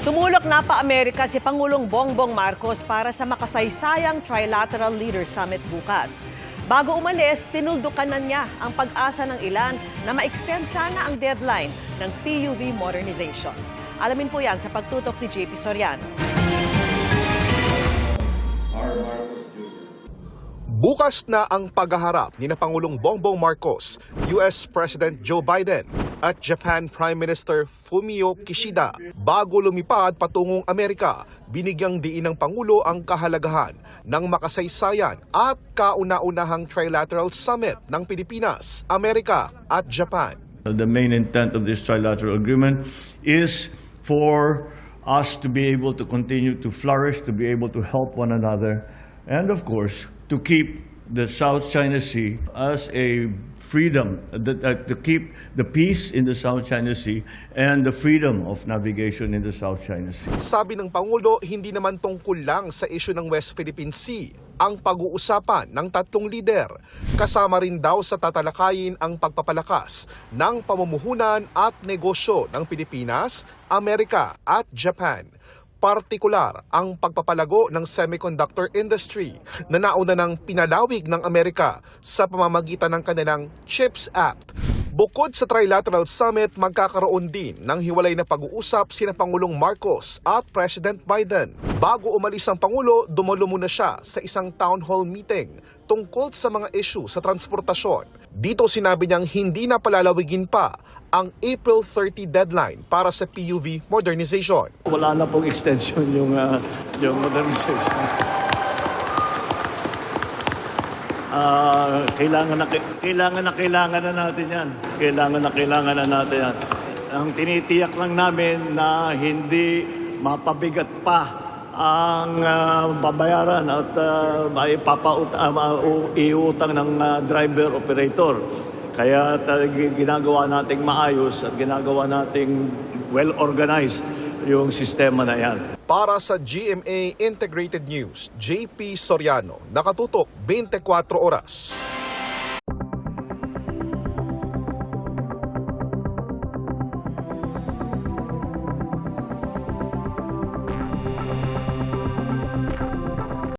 Tumulok na pa-Amerika si Pangulong Bongbong Marcos para sa makasaysayang Trilateral Leaders Summit bukas. Bago umalis, tinuldukan na niya ang pag-asa ng ilan na ma-extend sana ang deadline ng PUV modernization. Alamin po yan sa pagtutok ni JP Soriano. Bukas na ang paghaharap ni Pangulong Bongbong Marcos, US President Joe Biden at Japan Prime Minister Fumio Kishida. Bago lumipad patungong Amerika, binigyang diin ng Pangulo ang kahalagahan ng makasaysayan at kauna-unahang Trilateral Summit ng Pilipinas, Amerika at Japan. The main intent of this trilateral agreement is for us to be able to continue to flourish, to be able to help one another, and of course, to keep the South China Sea as a freedom, to keep the peace in the South China Sea and the freedom of navigation in the South China Sea. Sabi ng Pangulo, hindi naman tungkol lang sa isyu ng West Philippine Sea ang pag-uusapan ng tatlong lider. Kasama rin daw sa tatalakayin ang pagpapalakas ng pamumuhunan at negosyo ng Pilipinas, Amerika at Japan. Partikular ang pagpapalago ng semiconductor industry na nauna ng pinalawig ng Amerika sa pamamagitan ng kanilang CHIPS Act. Bukod sa Trilateral Summit, magkakaroon din ng hiwalay na pag-uusap sina Pangulong Marcos at President Biden. Bago umalis ang Pangulo, dumalo muna siya sa isang town hall meeting tungkol sa mga issue sa transportasyon. Dito sinabi niyang hindi na palalawigin pa ang April 30 deadline para sa PUV modernization. Wala na pong extension yung modernization. Kailangan na natin yan. Kailangan na natin yan. Ang tinitiyak lang namin na hindi mapabigat pa ang babayaran at iutang ng driver operator. Kaya ginagawa nating maayos at ginagawa nating well-organized yung sistema na yan. Para sa GMA Integrated News, JP Soriano, nakatutok 24 oras.